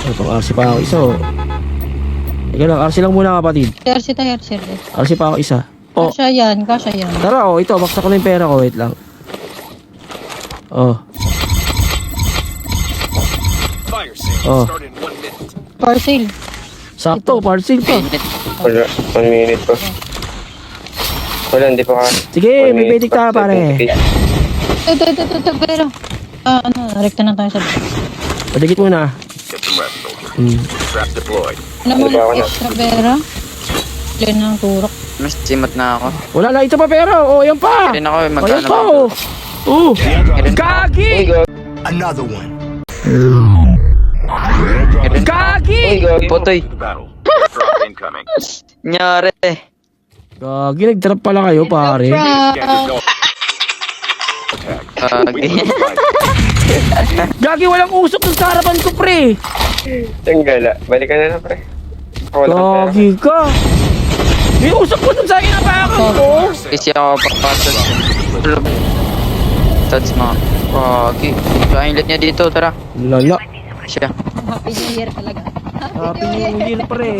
Pang RC pa ako isa oh. Ika lang, RC lang muna kapatid. RC tayo, RC. RC pa ako isa. Oh, Kasya yan, kasya yan. tara oh, ito, baksak ko na yung pera ko, wait lang. Oh. Oh, Parcel. sakto, parcel pa. Wala, 1 minute pa. Wala, hindi pa ka. Sige, may pedic tayo pare. Ito, pero. Rekta na tayo sa... Padigit muna. Alam mo, Ano ba ako na? extra pera. Diyan ang turok. Mas simot na ako. Wala na, ito pa pera. Oh, yan pa. Rin ako, Oh, yan magkano pa ba? oh. Oh, Uy, gagi! go. Another one. Gagi! Go. Putoy. Nyari. Gagi, nag-drop pala kayo pare. Gagi, walang usok dun sa harapan ko pre. Tanggala. Balikan na lang, pre. Wala kang pera. Gagi ka. May usok ko dun sa inapakan ko. Kasi ako papasok. Touch mo. Pagi. Kainlit niya dito, tara. Lala. Siya. Happy New Year talaga. Happy New Year pre.